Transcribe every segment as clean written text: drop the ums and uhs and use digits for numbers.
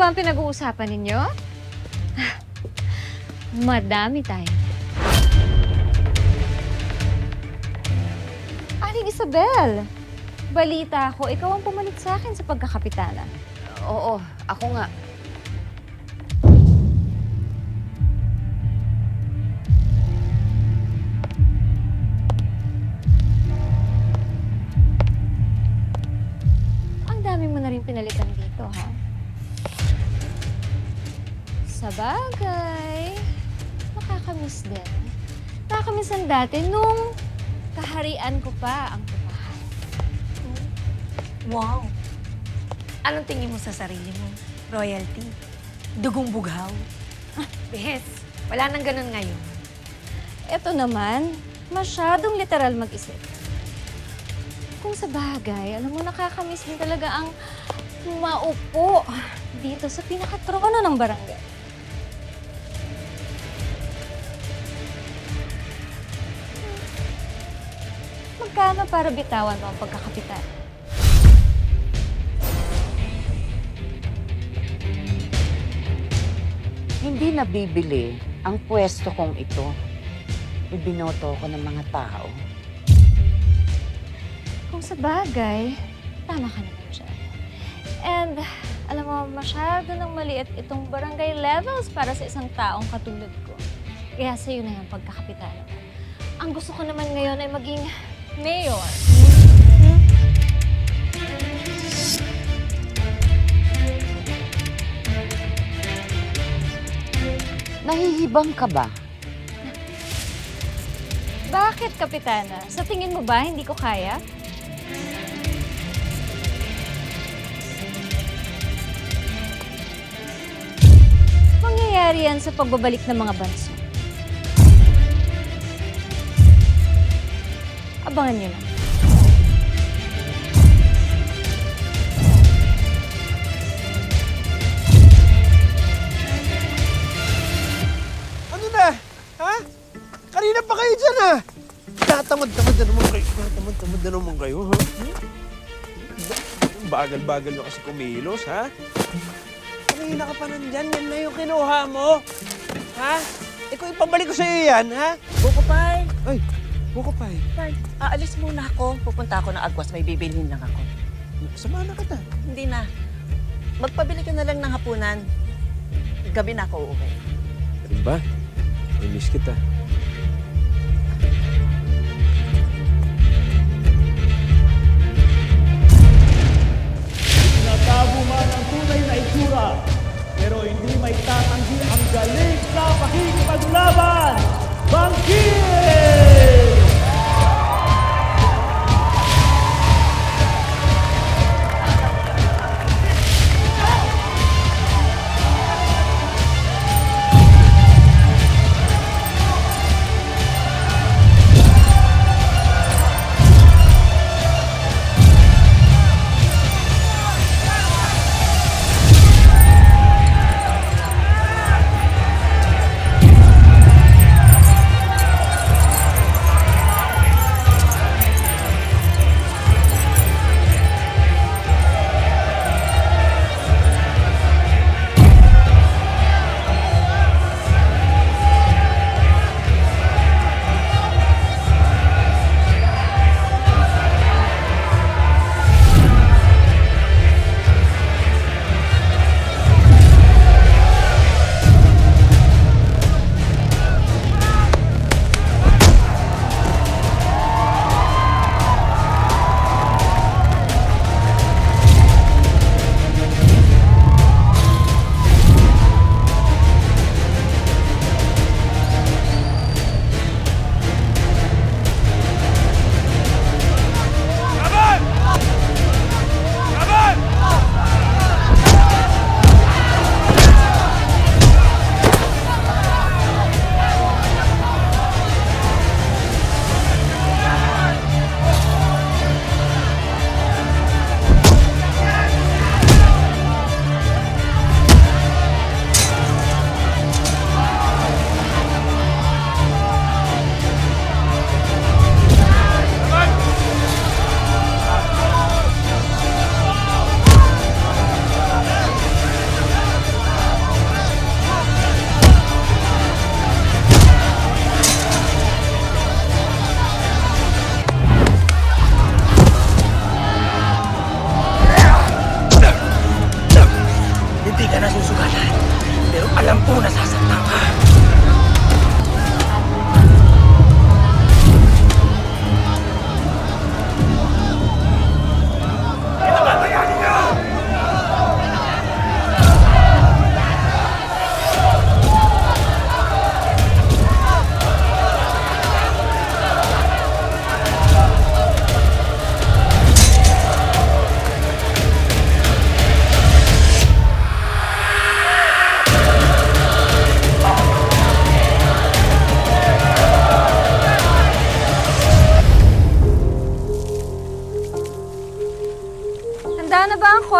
ba ang pinag-uusapan ninyo? Madami tayo. Aling Isabel, balita ko, ikaw ang pumalit sa akin sa pagkakapitana. Oo, ako nga. Ang dami mo na rin pinalitan dito, ha? Sa bagay, nakakamiss din. Nakakamiss ang dati nung kaharian ko pa ang tumahan. Wow! Anong tingin mo sa sarili mo? Royalty? Dugong bughaw? Bes, wala nang ganun ngayon. Ito naman, masyadong literal mag-isip. Kung sa bagay, alam mo, nakakamiss din talaga ang maupo dito sa pinakatrono ng barangay. Magkano para bitawan mo ang pagkakapitan? Hindi nabibili ang pwesto kong ito. Ibinoto ko ng mga tao. Kung sa bagay, tama ka naman dyan. And, alam mo, masyado nang maliit itong barangay levels para sa isang taong katulad ko. Kaya sa'yo na yung pagkakapitan. Ang gusto ko naman ngayon ay maging mayor. Nahihibang ka ba? Bakit, Kapitana? Sa tingin mo ba hindi ko kaya? Mangyayari yan sa pagbabalik ng mga banso. Abangan niyo na. Ano na? Ha? Kanina pa kayo dyan, ha? Tatamad-tamad na naman kayo. Tatamad-tamad na naman kayo, ha? Bagal-bagal nyo kasi kumilos, ha? Kanina ka pa nandyan, yan na yung kinuha mo. Ha? Ikaw, ipabalik ko sa'yo yan, ha? Bukopay! Ay, Bukopay. Tay, aalis muna ako. Pupunta ako ng Agwas. May bibilhin lang ako. Samahan na kita. Hindi na. Magpabili ka na lang ng hapunan. Gabi na ako uuwi. Ano ba? I-miss kita. Nagtago man ang tunay na itsura, pero hindi may tatanggi ang galing sa pakikipaglaban! Bangkit!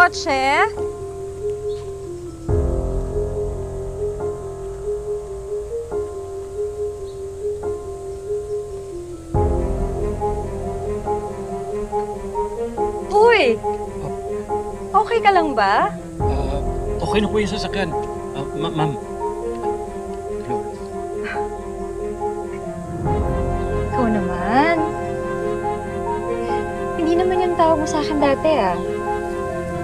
kotse? Uy! Okay ka lang ba? Okay na po yung sasakyan. Ma'am. Hello. Ikaw naman. Hindi naman yung tawag mo sa akin dati, ah.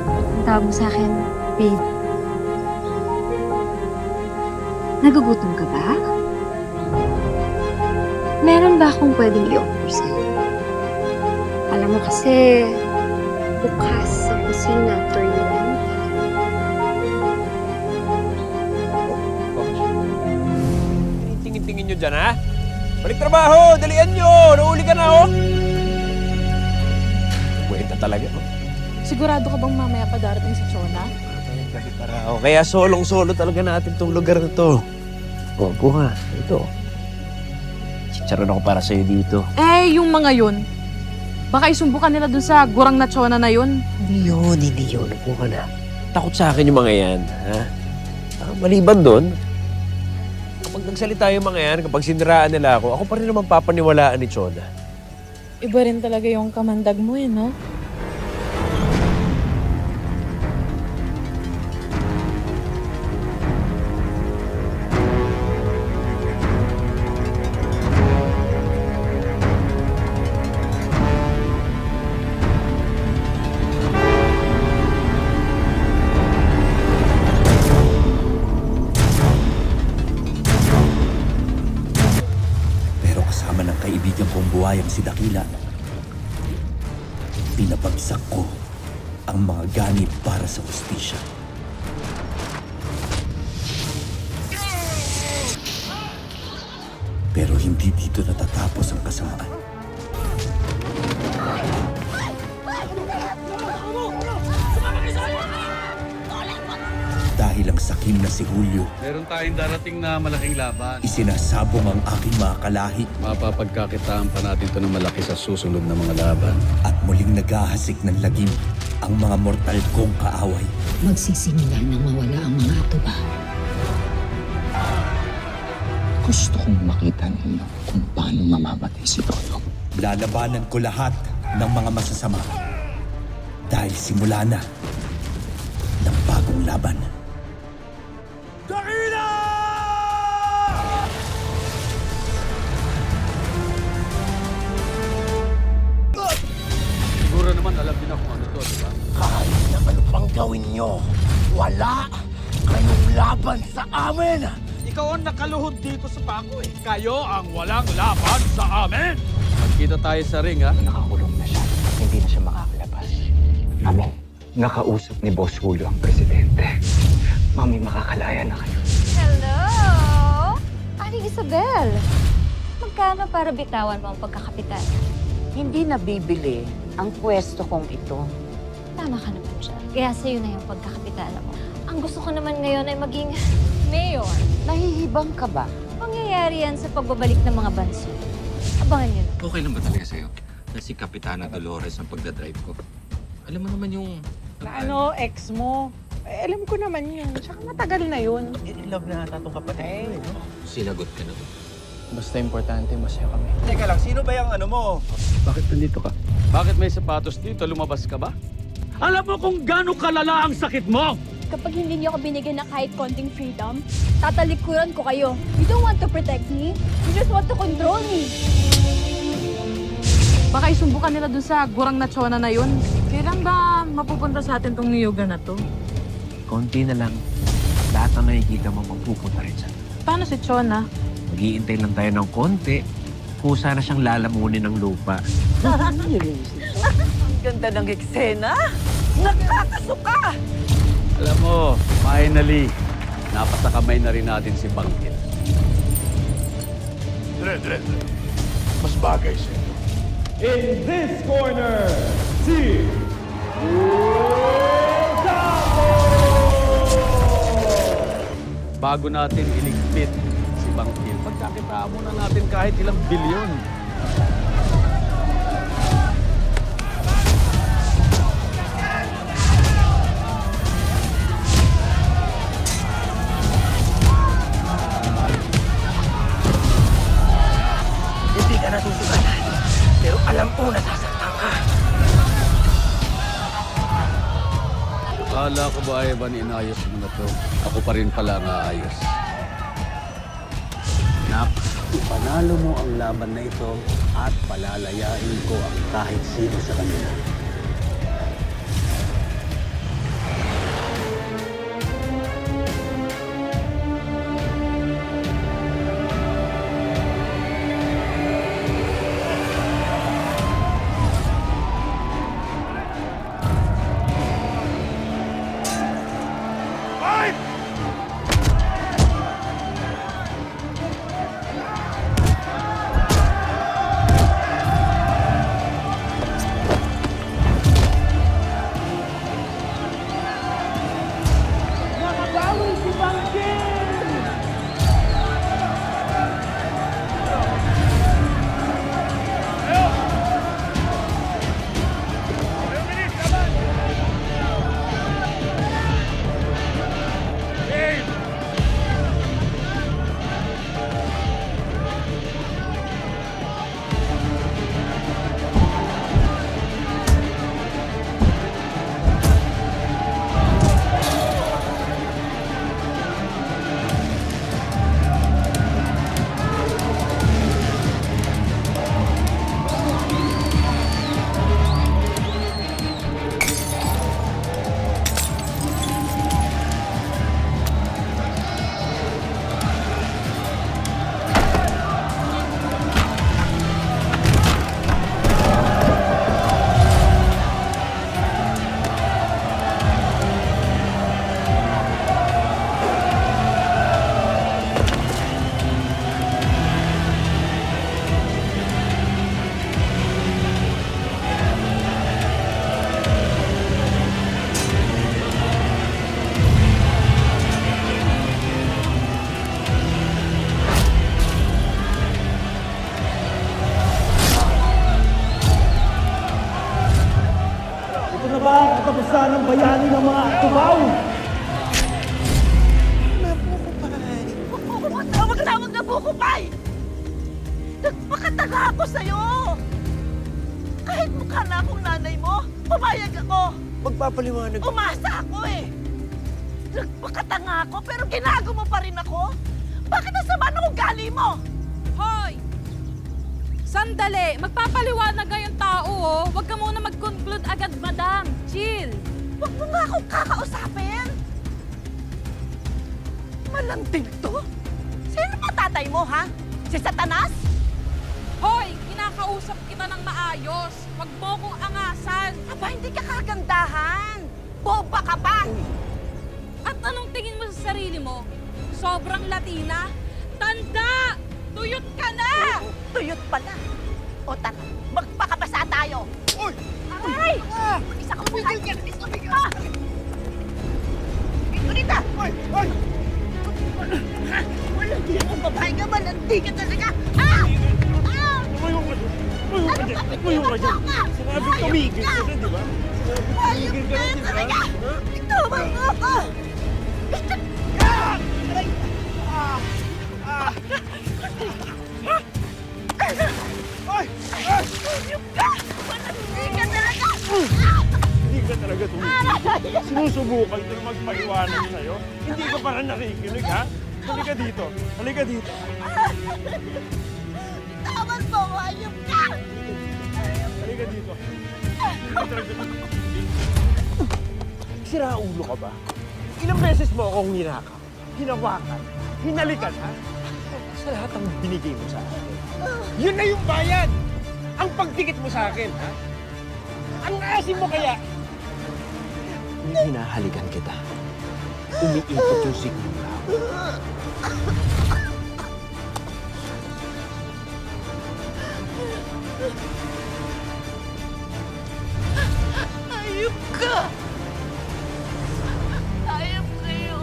Ang tawag mo sa akin, babe. Nagugutom ka ba? Meron ba akong pwedeng i-offer sa'yo? Alam mo kasi, bukas sa kusina, tournament. Tingin-tingin nyo dyan, ha? Balik trabaho! Dalian nyo! Nauli ka na, oh! Buwenta talaga, oh. Sigurado ka bang mamaya pa darating si Chona? Balik para, oh. Kaya solong-solo talaga natin tong lugar na to. Oh, bunga. Ito. Chicharon ako para sa'yo dito. Eh, yung mga yun. Baka isumbukan nila dun sa gurang na Chona na yun. Hindi yun. Upo ka na. Takot sa akin yung mga yan, ha? Maliban doon, kapag nagsalita yung mga yan, kapag siniraan nila ako pa rin naman papaniwalaan ni Chona. Iba rin talaga yung kamandag mo eh, no? Pero kasama ng kaibigan kong buhayang si Dakila, pinapagsak ko ang mga ganit para sa hustisya. Pero hindi dito natatapos ang kasamaan. Dahil ang sakim na si Julio, Meron tayong darating na malaking laban. isinasabong ang aking mga kalahi Mapapagkakitaan pa natin ito ng malaki sa susunod na mga laban. at muling naghahasik ng lagim ang mga mortal kong kaaway. Magsisimula na mawala ang mga tuba. Gusto kong makita ninyo kung paano mamamatay si Lolo. Lalabanan ko lahat ng mga masasama. Dahil simula na ng bagong laban. Siguro naman alam din ako kung ano to, di ba? Kahit na ano pang gawin nyo, wala kayong laban sa amin! Ikaw ang nakaluhod dito sa bangko eh. Kayo ang walang laban sa amin! Magkita tayo sa ring, ha? Nakakulong na siya. Hindi na siya makakalabas. Mami, nakausap ni Boss Julio ang presidente. Mami, makakalaya na kayo. Hello! Aling Isabel! Magkano para bitawan mo ang pagkakapitan? Hindi nabibili ang pwesto kong ito. Tama ka naman dyan. Kaya sa'yo na yung pagkakapitana mo. Ang gusto ko naman ngayon ay maging mayor. Nahihibang ka ba? Mangyayari yan sa pagbabalik ng mga banso. Abangan nyo na. Okay lang ba talaga sa'yo na si Kapitana Dolores ang pagdadrive ko? Alam mo naman yung... Ano, ex mo? Eh, alam ko naman yun. Tsaka matagal na yun. In love na ata itong kapatid. Sinagot ka na ba? Basta importante, masaya kami. Teka lang, sino ba yung ano mo? Bakit nandito ka? Bakit may sapatos dito? Lumabas ka ba? Alam mo kung gaano kalala ang sakit mo! Kapag hindi niyo ako binigyan ng kahit konting freedom, tatalikuran ko kayo. You don't want to protect me. You just want to control me. Baka isumbukan nila dun sa gurang na Chona na yun. Kailan ba mapupunta sa atin tong niyuga na to? Konti na lang. Lahat na nakikita mo magpupunta rin sa... Paano si Chona? Maghihintay lang tayo ng konti. Kusa na siyang lalamunin ng lupa. Ganda ng eksena. Nakakasuka! Alam mo, finally, napasakamay na rin natin si Bangkit. Dire. Mas bagay sa inyo. In this corner, si Bago natin iligpit si Bangkit, pagkakitaan muna natin kahit ilang bilyon. Alam ko nasasaktan ka. Akala ko ba ay ba inayos mo na to? Ako pa rin pala ang aayos. Nak, ipanalo mo ang laban na ito at palalayain ko ang kahit sino sa kanila. Huwag na bukupay! Nagpakataga ako sa'yo! Kahit mukha na akong nanay mo, pumayag ako! Magpapaliwanag. Umasa ako eh! Nagpakatanga ako, pero ginago mo pa rin ako? Bakit nasama ng ugali mo? Hoy! Sandali! Magpapaliwanag nga yung tao, oh. Huwag ka muna mag-conclude agad, madam. Chill! Huwag mo nga akong kakausapin! Malanding to? Sino ba tatay mo, ha? Si Satanas? Hoy! Kinakausap kita ng maayos. Huwag mo kong angasan. Aba, hindi ka kagandahan! Boba ka pa! At anong tingin mo sa sarili mo? Sobrang Latina? Tanda! Tuyot ka na! Tuyot pala! O tara, magpakabasa tayo! Uy! Aray! Isa ko mo lang! Isa ko mo! Ito! Uy! Uy! Malandi akong babae ka! Malandi ka talaga! Ah! Ah! Tumayo ka dyan! Ano ka? Tumayo ka dyan! Sinabi tumigil ka na, di ba? Ayun ka talaga! Ituman mo ako! Ayun ka! Malandi ka talaga! Hindi ka talaga tumigil. Sinusubukan ko na magpaliwanag sa'yo. Hindi ka parang nakikinig, ha? Halika dito. Halika dito. Tawan mo! Ayun ka! Halika dito. Hindi ka talaga sira ulo ka ba? Ilang beses mo akong hinakap, hinawakan, hinalikan, ha? Sa lahat ng binigay mo sa akin. Yun na yung bayad! Ang pagdikit mo sa akin, ha? Ang asim mo kaya! Nung hinahalikan kita, umiikot yung sigmula. Ayup ka! Ayup kayo!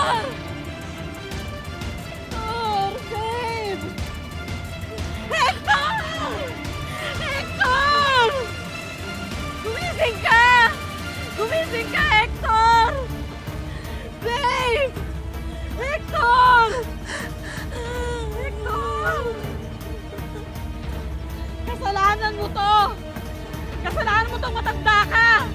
Hector! Hector! Babe! Hector! Hector! Gumising ka! Gumising ka, Hector! Babe! Hector! Hector! Kasalanan mo to! Kasalanan mo tong matanda ka!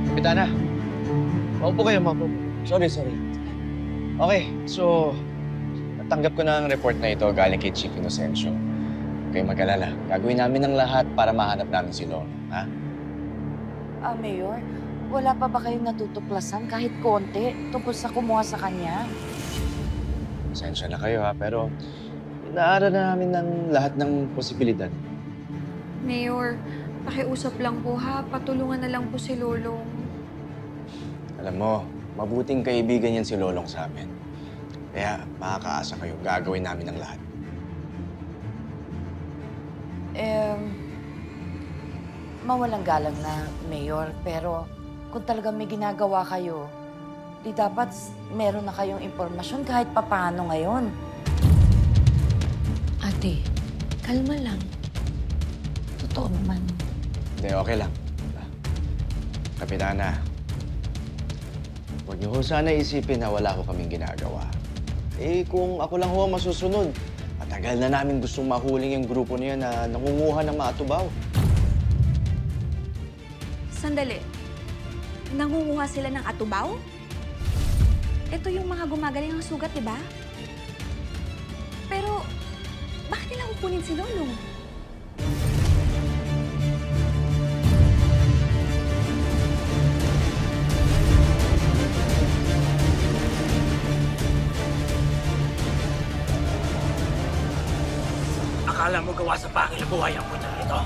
Kapitana, maupo kayo, maupo. Sorry. Okay, so, natanggap ko na ang report na ito galing kay Chief Inocencio. Huwag kayong mag-alala. Gagawin namin ang lahat para mahanap namin si Lolo, ha? Mayor, wala pa ba kayong natutuklasan kahit konti tungkol sa kumuha sa kanya? Pasensya na kayo, ha? Pero, inaaral na namin ng lahat ng posibilidad. Mayor, pakiusap lang po ha. Patulungan na lang po si Lolong. Alam mo, mabuting kaibigan yan si Lolong sa amin. Kaya makakaasa kayo, gagawin namin ang lahat. Mawalang galang na, Mayor, pero kung talagang may ginagawa kayo, di dapat meron na kayong impormasyon kahit papaano ngayon. Ate, kalma lang. Totoo naman. Hindi, okay lang. Kapitana, huwag niyo ho sana isipin na wala ko kaming ginagawa. Eh, kung ako lang ho ang masusunod, matagal na namin gustong mahuling yung grupo niya na nangunguha ng mga tubaw. Sandali. Nangunguha sila ng atubaw? Ito yung mga gumagaling ng sugat, di ba? Pero, bakit nila kukunin si Lolong? Akala mo gawa sa pangil buhay ang punya ito?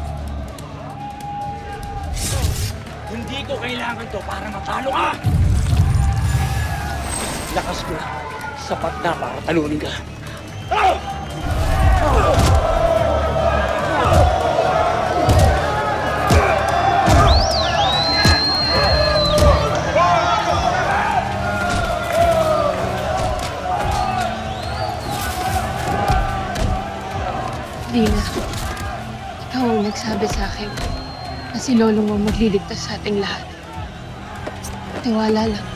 Hindi ko kailangan to para matalo ka! Lakas ko na. Sapat na para talunin ka. Dina, ikaw ang nagsabi sa akin na si Lolong ang magliligtas sa ating lahat. Tiwala lang.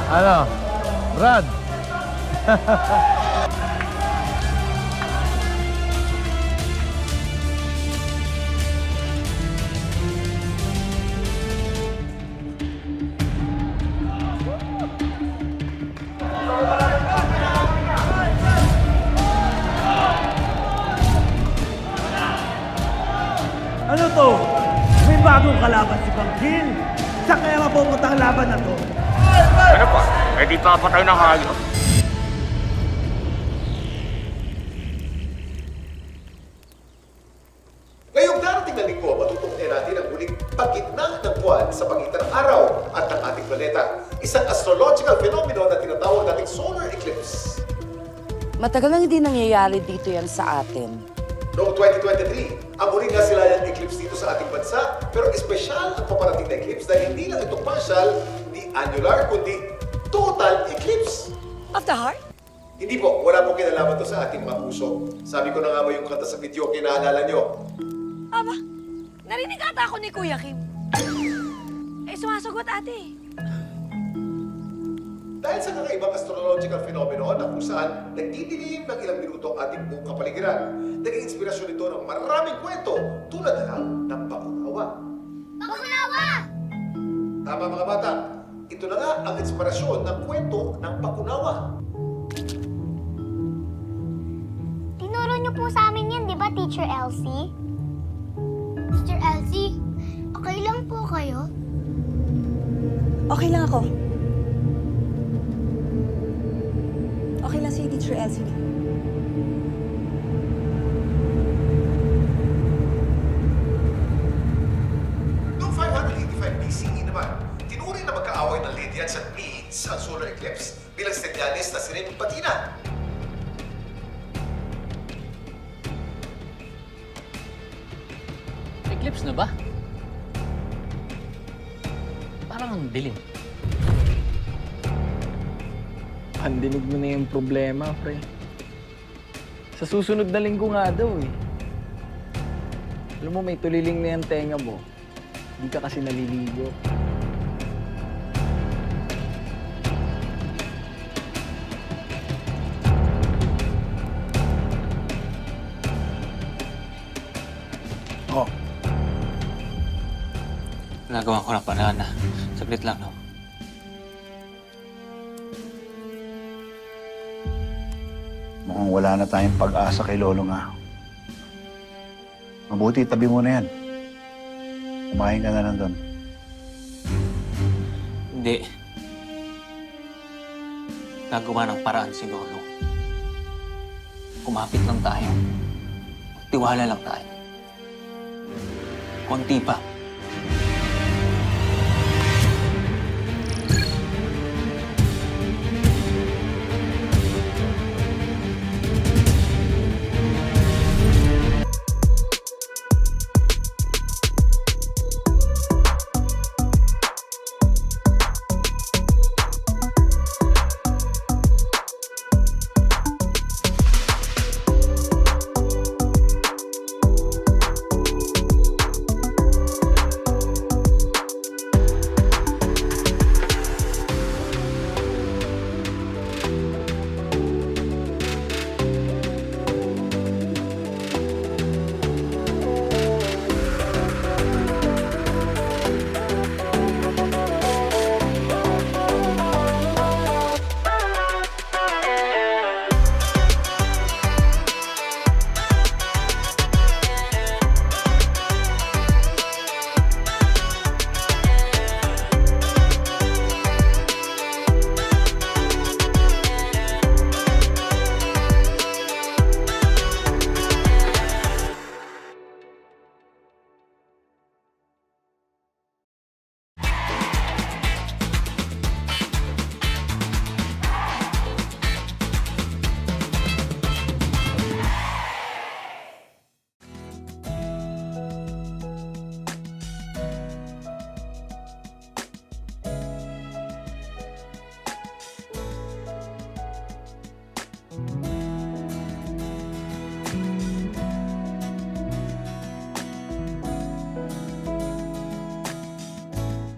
Ano? Brad? Ano to? May bagong kalaban si Bangkil. Saan kaya mapupunta ang laban na to? Ano pa? Eh di papatay ng hayop. Ngayong darating na linggo, matutuklayan natin ang muling pagitna ng buwan sa pagitan ng araw at ng ating planeta. Isang astrological phenomenon na tinatawag nating solar eclipse. Matagal nang hindi nangyayari dito yan sa atin. Noong 2023, ang huling nasilayang eclipse dito sa ating bansa, pero espesyal ang paparating na eclipse dahil hindi lang ito partial, hindi annular, kundi total eclipse. Of the heart? Hindi po, wala pong kinalaman to sa ating mga puso. Sabi ko na nga ba yung kanta sa video, kinaalala nyo? Aba, narinig ata ako ni Kuya Kim. Eh, sumasagot ate. Dahil sa kakaibang astrological phenomenon na kung saan nagdidilim ng ilang minuto ang ating buong kapaligiran, naging inspirasyon ito ng maraming kwento tulad na lang ng Bakunawa. Bakunawa! Tama mga bata, ito na nga ang inspirasyon ng kwento ng Bakunawa. Tinuro niyo po sa amin yan, di ba, Teacher Elsie? Teacher Elsie, okay lang po kayo? Okay lang ako. Okay lang si Teacher Elsie. Noong 585 BCE naman, tinuring na magkaaway ng Lydians at Medes ang solar eclipse bilang senyales na sila yung patina. Eclipse na ba? Parang ang dilim. Pandinig mo na yung problema, pre. Sa susunod na linggo nga daw eh. Alam mo, may tuliling na yung tenga mo. Hindi ka kasi naliligo. Oh. Nagawa ko ng paraan na. Saglit lang, no? Mukhang wala na tayong pag-asa kay Lolo nga. Mabuti, tabi mo na yan. Kumain ka na lang doon. Hindi. Nagawa ng paraan si Lolo. Kumapit lang tayo. Tiwala lang tayo. Konti pa.